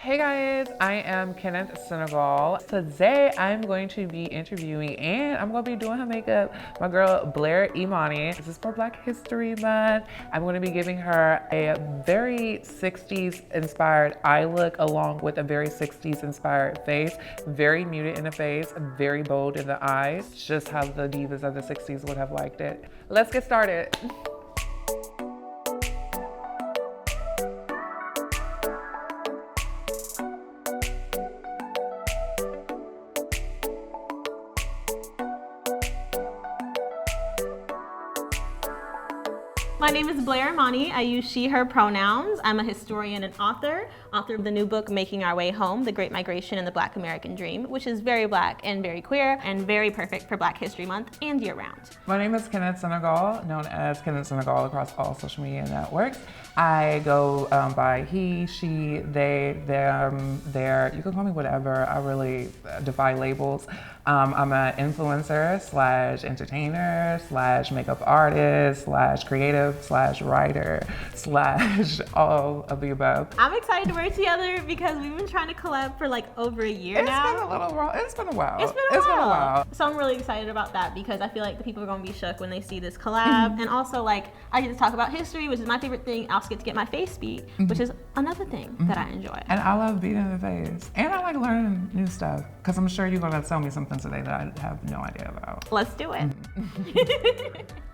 Hey guys, I am Kenneth Senegal. Today I'm going to be interviewing and I'm going to be doing her makeup, my girl Blair Imani. This is for Black History Month. I'm going to be giving her a very 60s inspired eye look along with a very 60s inspired face. Very muted in the face, very bold in the eyes, just how the divas of the 60s would have liked it. Let's get started. My name is Blair Imani. I use she, her pronouns. I'm a historian and author of the new book, Making Our Way Home, The Great Migration and the Black American Dream, which is very Black and very queer and very perfect for Black History Month and year round. My name is Kenneth Senegal, known as Kenneth Senegal across all social media networks. I go by he, she, they, them, their. You can call me whatever. I really defy labels. I'm an influencer / entertainer / makeup artist / creative / writer / all of the above. I'm excited to work together because we've been trying to collab for like over a year now. It's been a little while. It's been a while. It's been a while. So I'm really excited about that because I feel like the people are going to be shook when they see this collab. And also like I get to talk about history, which is my favorite thing. I also get to get my face beat, which is another thing that I enjoy. And I love beating the face. And I like learning new stuff because I'm sure you're going to tell me something today that I have no idea about. Let's do it.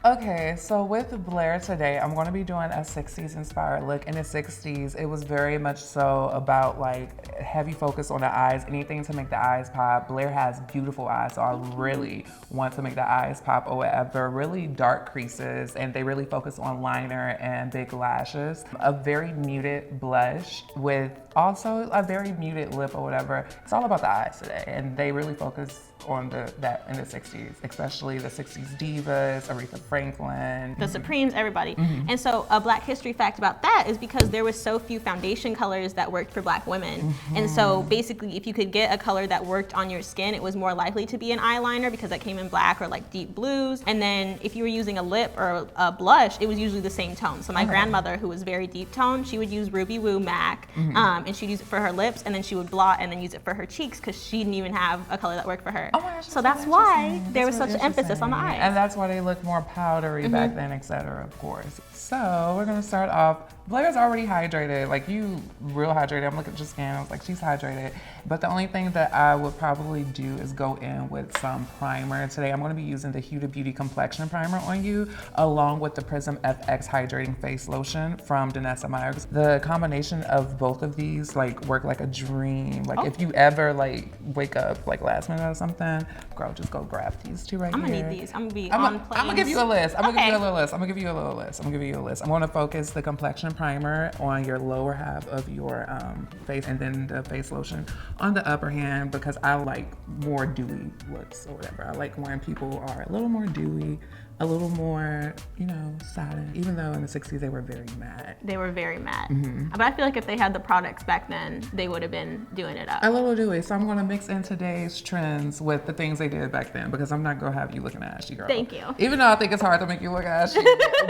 Okay, so with Blair today, I'm going to be doing a 60s inspired look. In the 60s, it was very much so about like heavy focus on the eyes, anything to make the eyes pop. Blair has beautiful eyes, so I really want to make the eyes pop or whatever. Really dark creases, and they really focus on liner and big lashes. A very muted blush with also a very muted lip or whatever. It's all about the eyes today, and they really focus on that in the 60s, especially the 60s divas, Aretha Franklin. The Supremes, everybody. And so a Black history fact about that is because there was so few foundation colors that worked for Black women. And so basically if you could get a color that worked on your skin, it was more likely to be an eyeliner because that came in black or like deep blues. And then if you were using a lip or a blush, it was usually the same tone. So my grandmother, who was very deep tone, she would use Ruby Woo MAC and she'd use it for her lips, and then she would blot and then use it for her cheeks because she didn't even have a color that worked for her. Oh my gosh, so that's why there was such an emphasis on the eyes. And that's why they look more powdery back then, etc. Of course. So we're gonna start off. Blair's already hydrated, like you real hydrated. I'm looking at your skin, I was like, she's hydrated. But the only thing that I would probably do is go in with some primer. Today I'm gonna be using the Huda Beauty Complexion Primer on you, along with the Prism FX Hydrating Face Lotion from Danessa Meyers. The combination of both of these like work like a dream. Like if you ever like wake up like last minute or something, girl, just go grab these two right I'm here. gonna need these. I'm gonna be on planes. I'm gonna give you a list. I'm gonna Okay. give you a little list. I'm gonna give you a little list. I'm gonna give you a list. I'm gonna focus the complexion primer on your lower half of your face, and then the face lotion on the upper hand because I like more dewy looks or whatever. I like when people are a little more dewy, a little more, you know, satin. Even though in the 60s they were very matte. They were very matte. But I feel like if they had the products back then, they would have been doing it up. A little dewy. So I'm gonna mix in today's trends with the things they did back then because I'm not gonna have you looking ashy, girl. Thank you. Even though I think it's hard to make you look ashy,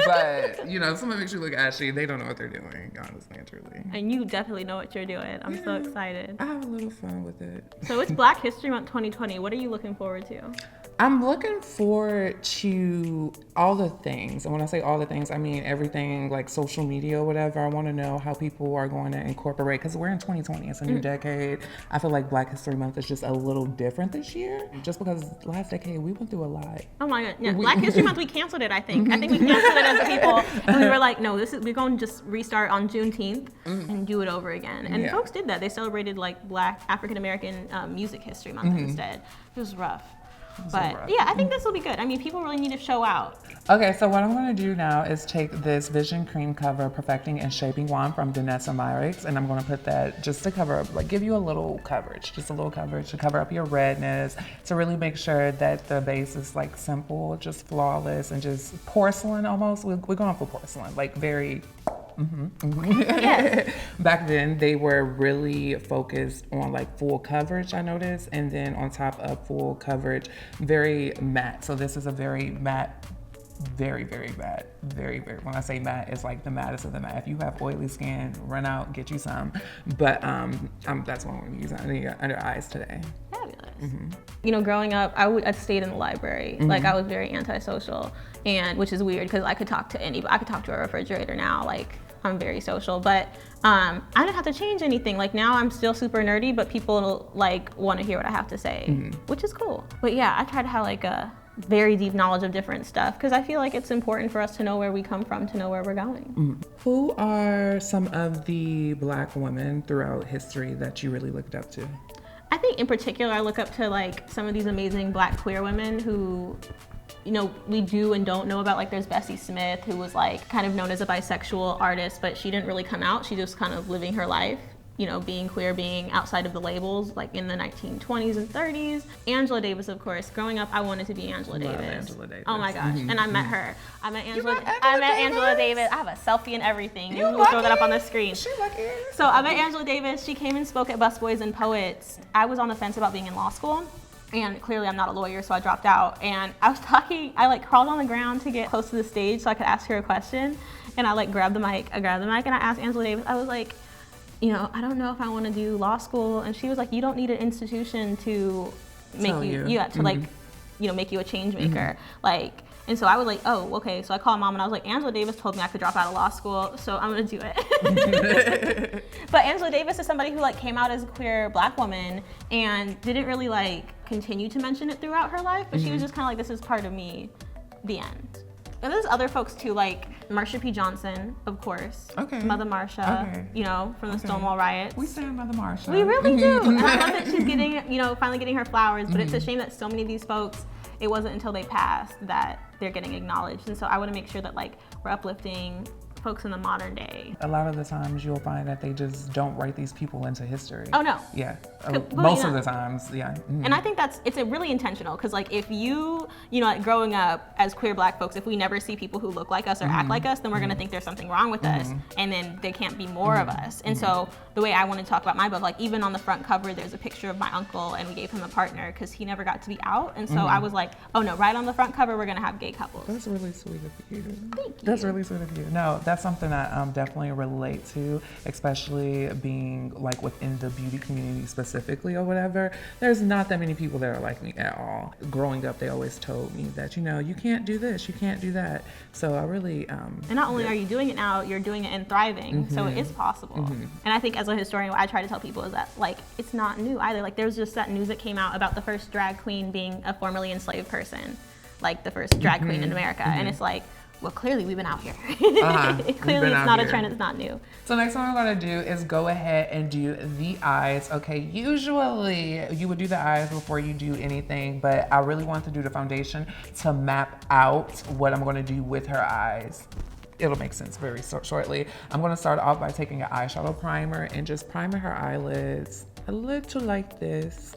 but you know, if someone makes you look ashy, they don't know what they're doing, honestly and truly. And you definitely know what you're doing. I'm so excited. I have a little fun with it. So it's Black History Month 2020. What are you looking forward to? I'm looking forward to all the things. And when I say all the things, I mean everything like social media or whatever. I want to know how people are going to incorporate, because we're in 2020, it's a new decade. I feel like Black History Month is just a little different this year, just because last decade we went through a lot. Oh my God. Yeah, Black History Month, we canceled it, I think. I think we canceled it as a people. And we were like, no, we're going to just restart on Juneteenth and do it over again. And folks did that. They celebrated like Black African American Music History Month instead. It was rough. But yeah, I think this will be good. I mean, people really need to show out. Okay, so what I'm going to do now is take this Vision Cream Cover Perfecting and Shaping Wand from Danessa Meyers, and I'm going to put that just to cover up, like give you a little coverage, just a little coverage to cover up your redness, to really make sure that the base is like simple, just flawless, and just porcelain almost. We're going for porcelain, like very Yes. Back then, they were really focused on like full coverage, I noticed, and then on top of full coverage, very matte. So this is a very matte very, very bad. Very, very. When I say matte, it's like the maddest of the matte. If you have oily skin, run out, get you some. But that's what I'm going to use under eyes today. Fabulous. You know, growing up, I stayed in the library. Like, I was very antisocial, and which is weird because I could talk to anybody. I could talk to a refrigerator now. Like, I'm very social, but I didn't have to change anything. Like, now I'm still super nerdy, but people like want to hear what I have to say, which is cool. But yeah, I try to have like a very deep knowledge of different stuff because I feel like it's important for us to know where we come from, to know where we're going. Who are some of the Black women throughout history that you really looked up to? I think in particular, I look up to like some of these amazing Black queer women who, you know, we do and don't know about. Like, there's Bessie Smith, who was like kind of known as a bisexual artist, but she didn't really come out. She just kind of living her life, you know, being queer, being outside of the labels, like in the 1920s and 30s. Angela Davis, of course. Growing up, I wanted to be Angela Davis. Angela Davis. Oh my gosh. And I met her. I met Angela Davis. I have a selfie and everything. We'll throw that up on the screen. She lucky. So I met Angela Davis. She came and spoke at Busboys and Poets. I was on the fence about being in law school. And clearly I'm not a lawyer, so I dropped out. And I was talking, I like crawled on the ground to get close to the stage so I could ask her a question. And I like grabbed the mic and I asked Angela Davis, I was like, you know, I don't know if I want to do law school. And she was like, you don't need an institution to make like, you know, make you a change maker. Like, and so I was like, oh, okay. So I called mom and I was like, Angela Davis told me I could drop out of law school, so I'm gonna do it. But Angela Davis is somebody who like came out as a queer Black woman and didn't really like continue to mention it throughout her life, but she was just kind of like, this is part of me, the end. And there's other folks too, like Marsha P. Johnson, of course. Okay. Mother Marsha, you know, from the Stonewall riots. We stand Mother Marsha. We really do. And I love that she's getting, you know, finally getting her flowers, but it's a shame that so many of these folks, it wasn't until they passed that they're getting acknowledged. And so I want to make sure that like we're uplifting folks in the modern day. A lot of the times you'll find that they just don't write these people into history. Oh no. Yeah. Most of the times, yeah. And I think it's a really intentional, because like if you know, like growing up as queer Black folks, if we never see people who look like us or act like us, then we're gonna think there's something wrong with us, and then there can't be more of us. And so the way I want to talk about my book, like even on the front cover, there's a picture of my uncle, and we gave him a partner because he never got to be out. And so I was like, oh no, right on the front cover, we're gonna have gay couples. That's really sweet of you. Thank you. That's really sweet of you. No, that's something I definitely relate to, especially being like within the beauty community specifically or whatever. There's not that many people that are like me at all. Growing up, they always told me that, you know, you can't do this, you can't do that. So I really and not only are you doing it now, you're doing it and thriving. So it is possible. And I think as a historian, what I try to tell people is that like it's not new either. Like there's just that news that came out about the first drag queen being a formerly enslaved person, like the first drag queen in America. And it's like, well, clearly we've been out here. Clearly it's not a trend, it's not new. So next one I'm gonna do is go ahead and do the eyes. Okay, usually you would do the eyes before you do anything, but I really want to do the foundation to map out what I'm gonna do with her eyes. It'll make sense very shortly. I'm gonna start off by taking an eyeshadow primer and just priming her eyelids a little like this.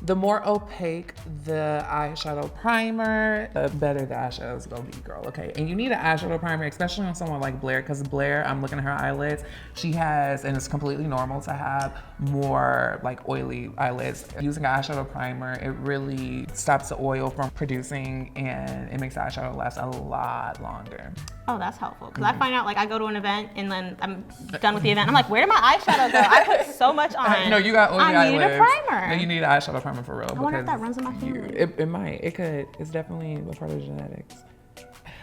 The more opaque the eyeshadow primer, the better the eyeshadow's gonna be, girl, okay? And you need an eyeshadow primer, especially on someone like Blair, because Blair, I'm looking at her eyelids, she has, and it's completely normal to have more like oily eyelids. Using an eyeshadow primer, it really stops the oil from producing, and it makes the eyeshadow last a lot longer. Oh, that's helpful, because I find out like I go to an event and then I'm done with the event. I'm like, where did my eyeshadow go? I put so much on. No, you got oily eyelids. I need a primer. No, you need an eyeshadow primer for real. I wonder if that runs in my family. It might. It could. It's definitely a part of genetics.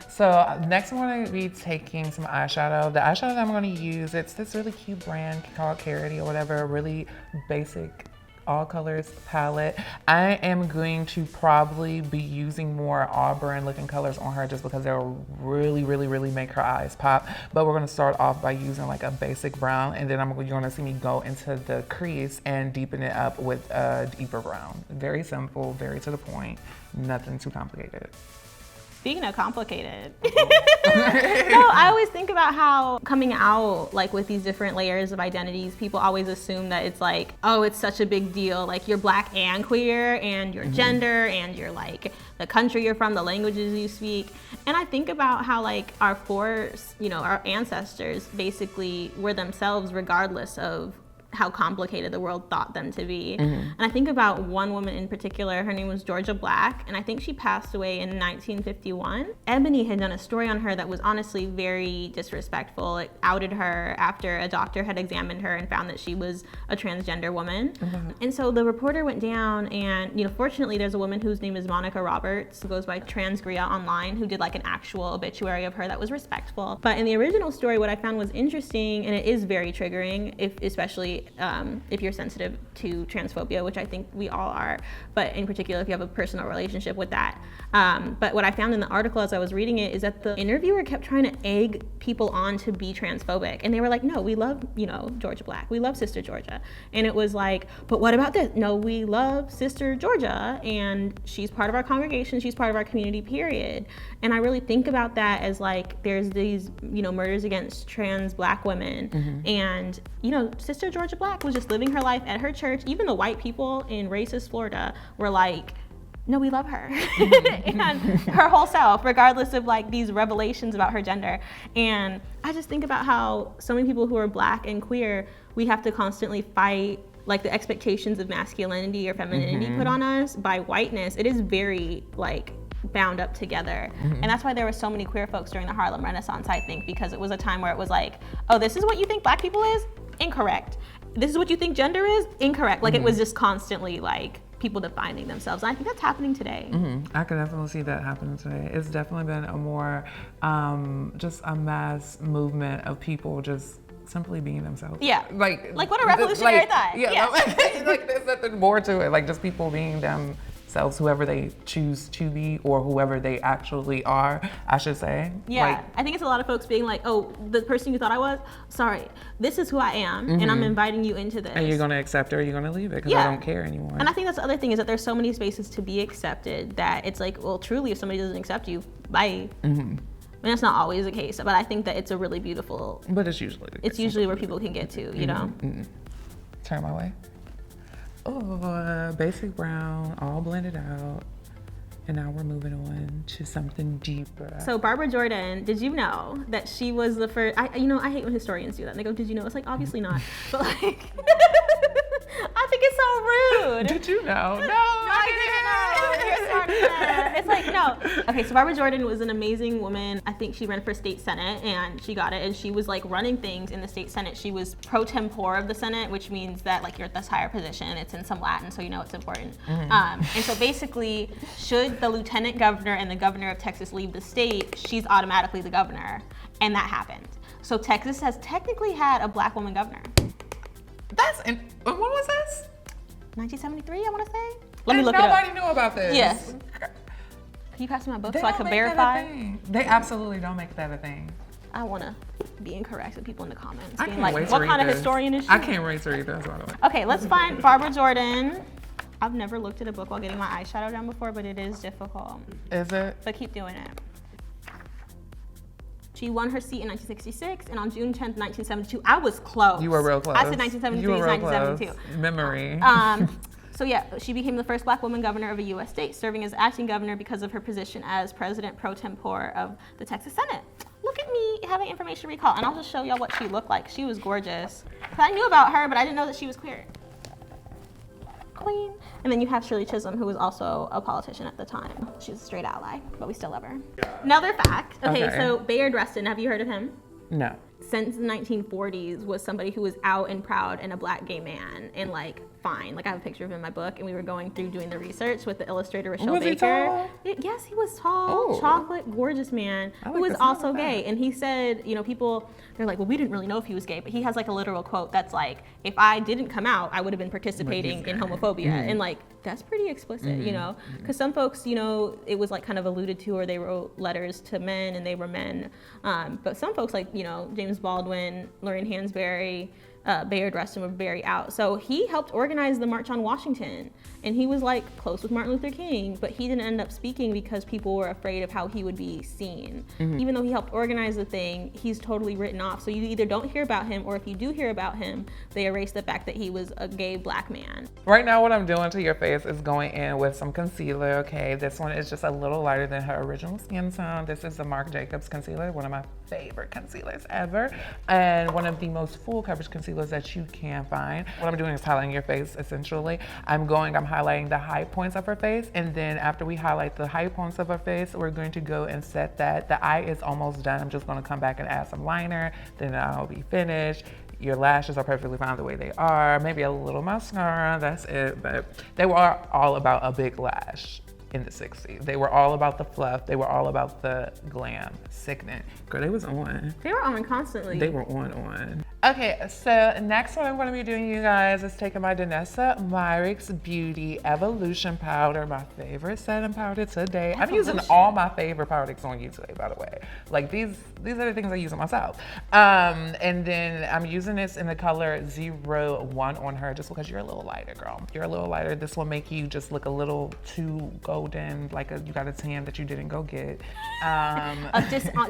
So next I'm going to be taking some eyeshadow. The eyeshadow that I'm going to use, it's this really cute brand called Carity or whatever, really basic all colors palette. I am going to probably be using more auburn looking colors on her just because they'll really make her eyes pop. But we're going to start off by using like a basic brown, and then you're going to see me go into the crease and deepen it up with a deeper brown. Very simple, very to the point, nothing too complicated. Speaking of complicated, no, I always think about how coming out like with these different layers of identities, people always assume that it's like, oh, it's such a big deal. Like you're Black and queer and your gender and you're like the country you're from, the languages you speak. And I think about how like our ancestors basically were themselves regardless of how complicated the world thought them to be. And I think about one woman in particular, her name was Georgia Black, and I think she passed away in 1951. Ebony had done a story on her that was honestly very disrespectful. It outed her after a doctor had examined her and found that she was a transgender woman. And so the reporter went down, and fortunately there's a woman whose name is Monica Roberts, who goes by Transgria online, who did like an actual obituary of her that was respectful. But in the original story, what I found was interesting, and it is very triggering, especially if you're sensitive to transphobia, which I think we all are, but in particular if you have a personal relationship with that. But what I found in the article as I was reading it is that the interviewer kept trying to egg people on to be transphobic, and they were like, no, we love Georgia Black, we love Sister Georgia. And it was like, but what about this? No, we love Sister Georgia, and she's part of our congregation, she's part of our community, period. And I really think about that as like, there's these murders against trans Black women, and Sister Georgia Black was just living her life at her church. Even the white people in racist Florida were like, no, we love her. And her whole self, regardless of like these revelations about her gender. And I just think about how so many people who are Black and queer, we have to constantly fight like the expectations of masculinity or femininity put on us by whiteness. It is very like bound up together. And that's why there were so many queer folks during the Harlem Renaissance, I think, because it was a time where it was like, oh, this is what you think Black people is? Incorrect. This is what you think gender is? Incorrect. Like it was just constantly like people defining themselves. And I think that's happening today. I can definitely see that happening today. It's definitely been a more, just a mass movement of people just simply being themselves. Yeah. Like what a revolutionary thought. Yeah. Like there's nothing more to it. Like just people being themselves, whoever they choose to be or whoever they actually are, I should say. Yeah. Like, I think it's a lot of folks being like, oh, the person you thought I was, sorry, this is who I am, and I'm inviting you into this. And you're gonna accept it or you're gonna leave it because I don't care anymore. And I think that's the other thing, is that there's so many spaces to be accepted that it's like, well, truly, if somebody doesn't accept you, bye. I mean, that's not always the case, but I think that it's a really beautiful. But it's usually the case. It's usually where people can get to, you know. Turn my way. Oh, basic brown, all blended out. And now we're moving on to something deeper. So Barbara Jordan, did you know that she was the first? I hate when historians do that. And they go, "Did you know?" It's like, obviously not. But like, I think it's so rude. Did you know? No, I didn't know. You're smart. It's like, no. Okay, so Barbara Jordan was an amazing woman. I think she ran for state senate and she got it. And she was like running things in the state senate. She was pro tempore of the Senate, which means that like you're at this higher position. It's in some Latin, so you know it's important. And so basically, should the lieutenant governor and the governor of Texas leave the state, she's automatically the governor. And that happened. So Texas has technically had a Black woman governor. When was this? 1973, I want to say. Let me look it up. Nobody knew about this. Yes. Can you pass me my book so I can verify? They absolutely don't make that a thing. I want to be incorrect with people in the comments. I Being can't like, wait to what read kind of this. historian is she? I can't wait to read this, by the way. Okay, let's find Barbara Jordan. I've never looked at a book while getting my eyeshadow down before, but it is difficult. Is it? But keep doing it. She won her seat in 1966, and on June 10th, 1972, I was close. You were real close. I said 1973, You were real 1972. close. Memory. So yeah, she became the first Black woman governor of a U.S. state, serving as acting governor because of her position as president pro tempore of the Texas Senate. Look at me having information recall, and I'll just show y'all what she looked like. She was gorgeous. I knew about her, but I didn't know that she was queer. Queen. And then you have Shirley Chisholm, who was also a politician at the time. She was a straight ally, but we still love her. Another fact. Okay, so Bayard Rustin, have you heard of him? No. Since the 1940s was somebody who was out and proud and a Black gay man and like fine. Like I have a picture of him in my book, and we were going through doing the research with the illustrator Rochelle Baker. Was he tall? Yes, he was tall, chocolate, gorgeous man who was also gay. And he said, people, they're like, well, we didn't really know if he was gay, but he has like a literal quote that's like, if I didn't come out, I would have been participating in homophobia. And like, that's pretty explicit, because some folks, it was like kind of alluded to, or they wrote letters to men and they were men. But some folks like, James Baldwin, Lorraine Hansberry, Bayard Rustin were very out. So he helped organize the March on Washington, and he was like close with Martin Luther King, but he didn't end up speaking because people were afraid of how he would be seen. Even though he helped organize the thing, he's totally written off. So you either don't hear about him, or if you do hear about him, they erase the fact that he was a gay Black man. Right now what I'm doing to your face is going in with some concealer, okay? This one is just a little lighter than her original skin tone. This is the Marc Jacobs concealer, one of my favorite concealers ever, and one of the most full coverage concealers concealers that you can find. What I'm doing is highlighting your face, essentially. I'm highlighting the high points of her face, and then after we highlight the high points of her face, we're going to go and set that. The eye is almost done. I'm just gonna come back and add some liner, then I'll be finished. Your lashes are perfectly fine the way they are. Maybe a little mascara, that's it. But they were all about a big lash in the 60s. They were all about the fluff. They were all about the glam. Sickening. Girl, they was on. They were on constantly. They were on. Okay, so next what I'm gonna be doing, you guys, is taking my Danessa Myricks Beauty Evolution Powder, my favorite setting powder today. I'm using all my favorite products on you today, by the way. Like these are the things I use on myself. And then I'm using this in the color 01 on her, just because you're a little lighter, girl. You're a little lighter. This will make you just look a little too golden, like you got a tan that you didn't go get.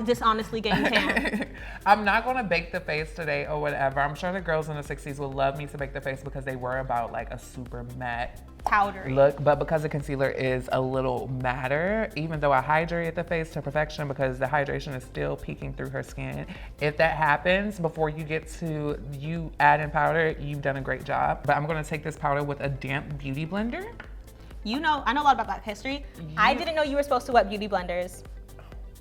Dishonestly getting tan. I'm not gonna bake the face today or whatever. I'm sure the girls in the 60s would love me to bake the face because they were about like a super matte powdery look, but because the concealer is a little matter, even though I hydrated the face to perfection because the hydration is still peeking through her skin, if that happens before you get to you add in powder, you've done a great job. But I'm gonna take this powder with a damp beauty blender. I know a lot about Black history. I didn't know you were supposed to wet beauty blenders.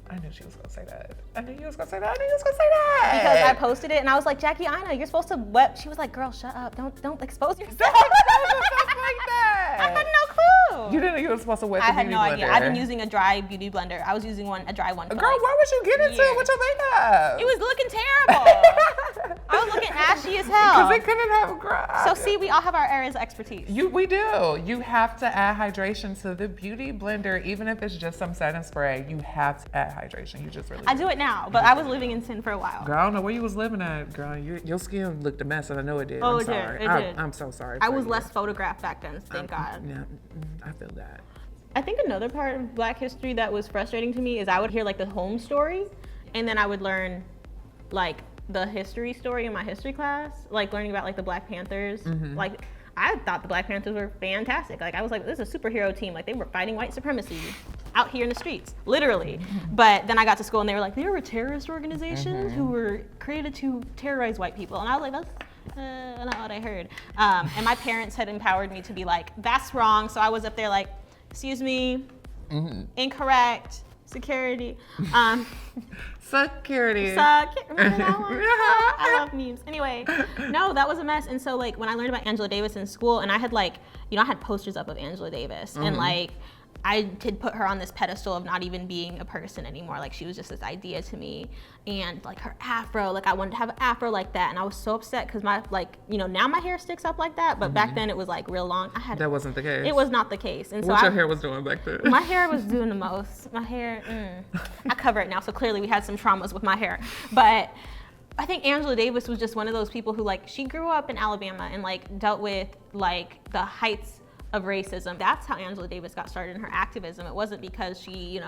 I knew she was gonna say that. I knew you was gonna say that. Because I posted it and I was like, Jackie, I know you're supposed to wet. She was like, girl, shut up. Don't expose yourself. Stuff like that. I had no clue. You didn't know you were supposed to wet the I had beauty no blender. idea. I've been using a dry beauty blender. I was using a dry one. For Girl, like why would you get into it with your makeup? It was looking terrible. I was looking ashy as hell. Because it couldn't have grass. So see, we all have our areas of expertise. We do. You have to add hydration to the beauty blender, even if it's just some setting spray. You have to add hydration. You just really I do it now, but I was living in sin for a while. Girl, I don't know where you was living at, girl. Your skin looked a mess, and I know it did. Oh, I'm it sorry. did. It did. I'm so sorry. I was less photographed back then, thank God. Yeah, I feel that. I think another part of Black history that was frustrating to me is I would hear like the home story, and then I would learn like the history story in my history class, like learning about like the Black Panthers. Like I thought the Black Panthers were fantastic. Like I was like, this is a superhero team. Like they were fighting white supremacy out here in the streets, literally. But then I got to school and they were like, they were terrorist organizations who were created to terrorize white people. And I was like, that's not what I heard. And my parents had empowered me to be like, that's wrong. So I was up there like, excuse me, incorrect, security. Security. Remember that one? I love memes. Anyway, no, that was a mess. And so like when I learned about Angela Davis in school, and I had like, I had posters up of Angela Davis, and like I did put her on this pedestal of not even being a person anymore. Like she was just this idea to me, and like her afro, like I wanted to have an afro like that, and I was so upset because my now my hair sticks up like that, but back then it was like real long. That wasn't the case. It was not the case. And what your hair was doing back then? My hair was doing the most. My hair, I cover it now, so clearly we had some traumas with my hair. But I think Angela Davis was just one of those people who like she grew up in Alabama and like dealt with like the heights of racism. That's how Angela Davis got started in her activism. It wasn't because she,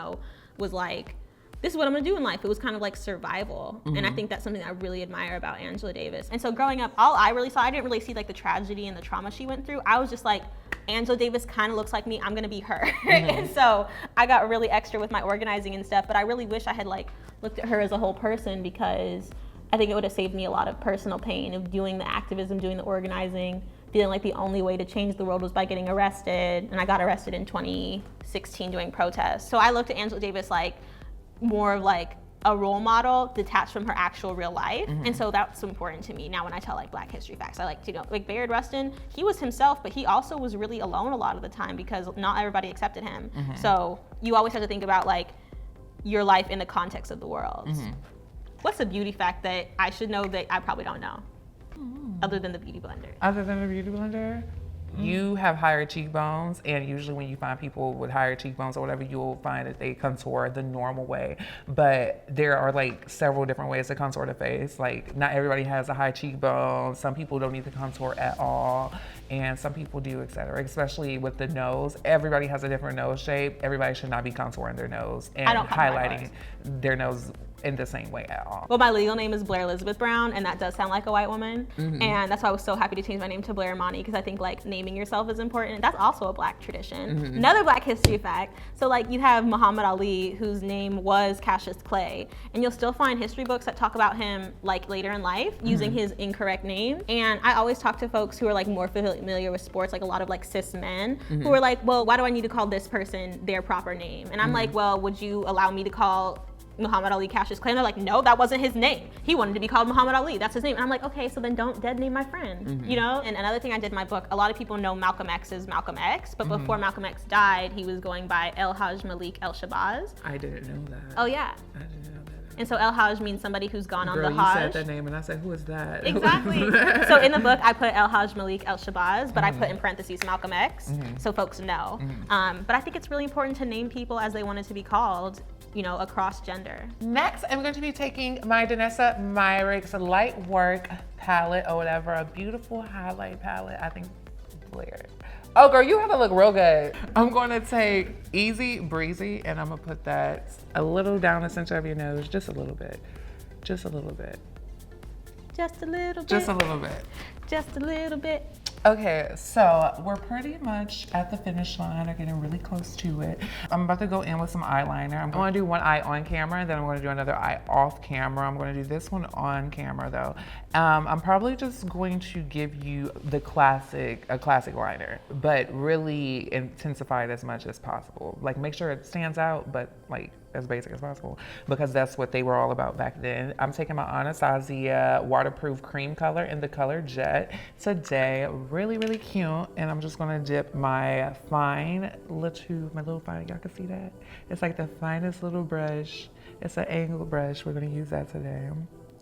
was like, this is what I'm gonna do in life. It was kind of like survival. And I think that's something I really admire about Angela Davis. And so growing up, all I really saw, I didn't really see like the tragedy and the trauma she went through. I was just like, Angela Davis kind of looks like me, I'm gonna be her. And so I got really extra with my organizing and stuff, but I really wish I had like looked at her as a whole person, because I think it would have saved me a lot of personal pain of doing the activism, doing the organizing, feeling like the only way to change the world was by getting arrested. And I got arrested in 2016 doing protests. So I looked at Angela Davis like more of like a role model detached from her actual real life. And so that's important to me now when I tell like Black history facts. I like to like Bayard Rustin, he was himself, but he also was really alone a lot of the time because not everybody accepted him. So you always have to think about like your life in the context of the world. What's a beauty fact that I should know that I probably don't know? Other than the beauty blender. Other than the beauty blender? You have higher cheekbones, and usually when you find people with higher cheekbones or whatever, you'll find that they contour the normal way. But there are like several different ways to contour the face. Like not everybody has a high cheekbone. Some people don't need to contour at all, and some people do, etc. Especially with the nose. Everybody has a different nose shape. Everybody should not be contouring their nose and highlighting their nose in the same way at all. Well, my legal name is Blair Elizabeth Brown, and that does sound like a white woman. And that's why I was so happy to change my name to Blair Imani, because I think like naming yourself is important. That's also a Black tradition. Another Black history fact. So like you have Muhammad Ali, whose name was Cassius Clay, and you'll still find history books that talk about him like later in life using his incorrect name. And I always talk to folks who are like more familiar with sports, like a lot of like cis men, who are like, well, why do I need to call this person their proper name? And I'm like, well, would you allow me to call Muhammad Ali Cassius Clay? And they're like, no, that wasn't his name. He wanted to be called Muhammad Ali. That's his name. And I'm like, okay, so then don't dead name my friend, you know? And another thing I did in my book, a lot of people know Malcolm X as Malcolm X, but before Malcolm X died, he was going by El Haj Malik El Shabazz. I didn't know that. Oh yeah. I didn't know that. And so El Haj means somebody who's gone on Girl, the Hajj. you said that name and I said, who is that? Exactly. So in the book, I put El Haj Malik El Shabazz, but I put in parentheses Malcolm X, so folks know. But I think it's really important to name people as they wanted to be called, you know, across gender. Next, I'm going to be taking my Danessa Myricks Light Work palette or whatever, a beautiful highlight palette. I think Blair. Oh girl, you have to look real good. I'm going to take Easy Breezy and I'm going to put that a little down the center of your nose, just a little bit. Just a little bit. Just a little bit. Just a little bit. Just a little bit. Okay, so we're pretty much at the finish line or getting really close to it. I'm about to go in with some eyeliner. I'm going to do one eye on camera and then I'm going to do another eye off camera. I'm going to do this one on camera though. I'm probably just going to give you a classic liner, but really intensify it as much as possible. Like make sure it stands out, but like as basic as possible, because that's what they were all about back then. I'm taking my Anastasia waterproof cream color in the color Jet today. Really, really cute. And I'm just gonna dip my little fine, y'all can see that? It's like the finest little brush. It's an angled brush. We're gonna use that today.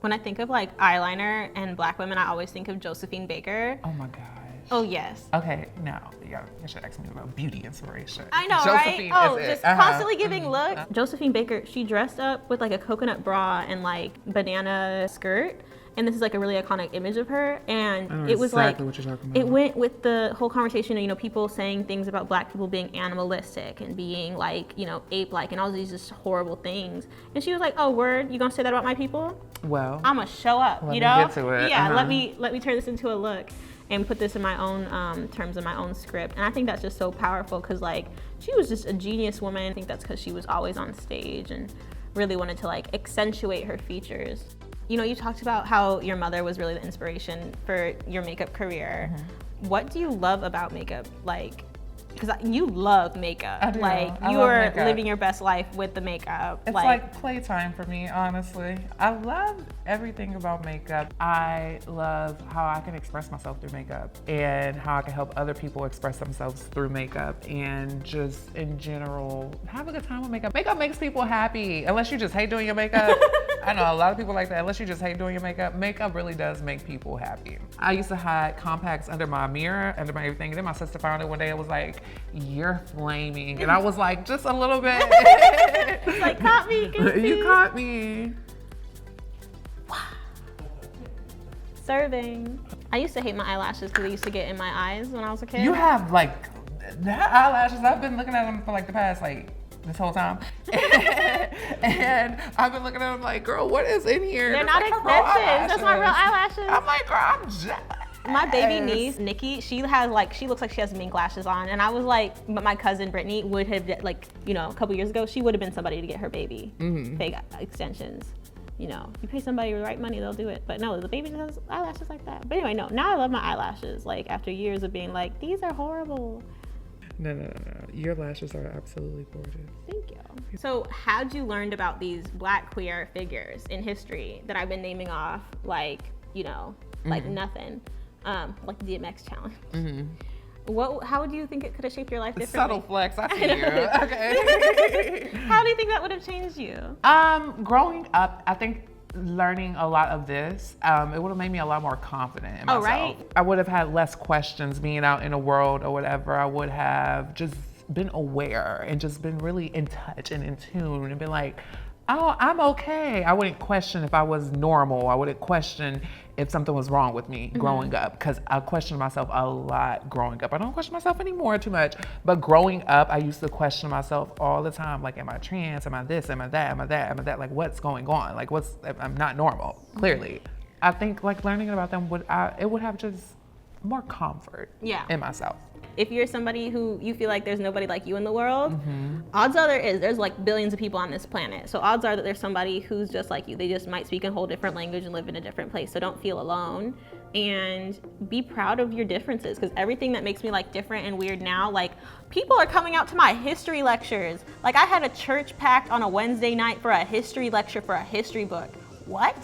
When I think of like eyeliner and Black women, I always think of Josephine Baker. Oh my gosh. Oh yes. Okay, now you should ask me about beauty inspiration. I know, Josephine right? Oh, is just it. constantly giving look. Josephine Baker, she dressed up with like a coconut bra and like banana skirt. And this is like a really iconic image of her. And it was exactly like, what you're talking about. It went with the whole conversation of, you know, people saying things about Black people being animalistic and being like, you know, ape-like and all these just horrible things. And she was like, oh, word, you gonna say that about my people? Well, I'm gonna show up, let you me know? get to it. Yeah, let me turn this into a look and put this in my own terms in my own script. And I think that's just so powerful because like, she was just a genius woman. I think that's because she was always on stage and really wanted to like accentuate her features. You know, you talked about how your mother was really the inspiration for your makeup career. What do you love about makeup? Like, because you love makeup. I do. Like, I you love are makeup. living your best life with the makeup. It's like playtime for me, honestly. I love everything about makeup. I love how I can express myself through makeup and how I can help other people express themselves through makeup and just in general, have a good time with makeup. Makeup makes people happy, unless you just hate doing your makeup. I know a lot of people like that. Unless you just hate doing your makeup, makeup really does make people happy. I used to hide compacts under my mirror, under my everything. And then my sister found it one day. It was like, you're flaming. And I was like, just a little bit. It's like, caught me. You caught me. Serving. I used to hate my eyelashes because they used to get in my eyes when I was a kid. You have like eyelashes. I've been looking at them for like the past this whole time. And I've been looking at them like, girl, what is in here? They're not expensive. That's my real eyelashes. I'm like, girl, I'm jealous. My baby niece, Nikki, she looks like she has mink lashes on. And I was like, but my cousin Brittany would have, like, you know, a couple years ago, she would have been somebody to get her baby fake extensions. You know, you pay somebody the right money, they'll do it. But no, the baby has eyelashes like that. But anyway, no, now I love my eyelashes. Like, after years of being like, these are horrible. No. Your lashes are absolutely gorgeous. Thank you. So how'd you learn about these Black queer figures in history that I've been naming off, like, you know, like nothing, like the DMX challenge? How would you think it could have shaped your life differently? Subtle flex, I see you. Okay. How do you think that would have changed you? Growing up, I think learning a lot of this, it would have made me a lot more confident in myself. Right? I would have had less questions being out in the world or whatever. I would have just been aware and just been really in touch and in tune and been like, oh, I'm okay. I wouldn't question if I was normal. I wouldn't question if something was wrong with me growing up, because I questioned myself a lot growing up. I don't question myself anymore too much, but growing up, I used to question myself all the time. Like, am I trans? Am I this? Am I that? Am I that? Am I that? Like, what's going on? Like, I'm not normal, clearly. I think like learning about them would have just more comfort in myself. If you're somebody who you feel like there's nobody like you in the world, odds are there's like billions of people on this planet. So odds are that there's somebody who's just like you. They just might speak a whole different language and live in a different place. So don't feel alone, and be proud of your differences, because everything that makes me like different and weird now, like people are coming out to my history lectures. Like I had a church packed on a Wednesday night for a history lecture for a history book. What?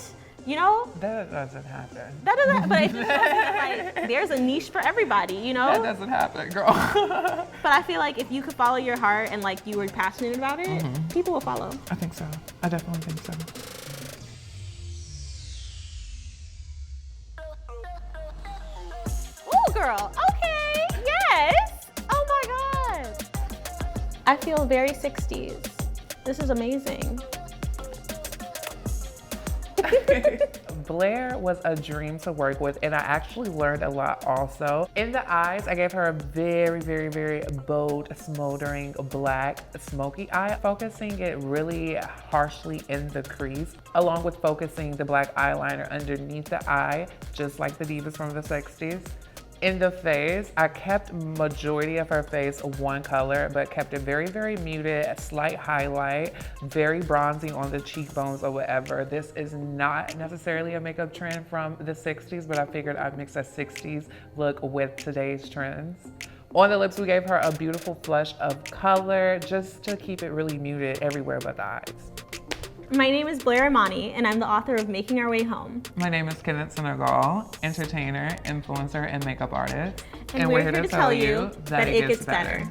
You know? That doesn't happen. That doesn't, but it just shows that like there's a niche for everybody, you know? That doesn't happen, girl. But I feel like if you could follow your heart and like you were passionate about it, people will follow. I think so. I definitely think so. Ooh, girl. Okay. Yes. Oh my God. I feel very 60s. This is amazing. Blair was a dream to work with, and I actually learned a lot also. In the eyes, I gave her a very, very, very bold, smoldering black smoky eye, focusing it really harshly in the crease, along with focusing the black eyeliner underneath the eye, just like the divas from the 60s. In the face, I kept majority of her face one color, but kept it very, very muted, a slight highlight, very bronzy on the cheekbones or whatever. This is not necessarily a makeup trend from the 60s, but I figured I'd mix a 60s look with today's trends. On the lips, we gave her a beautiful flush of color, just to keep it really muted everywhere but the eyes. My name is Blair Imani, and I'm the author of Making Our Way Home. My name is Kenneth Senegal, entertainer, influencer, and makeup artist. And we're here to tell you that it gets better.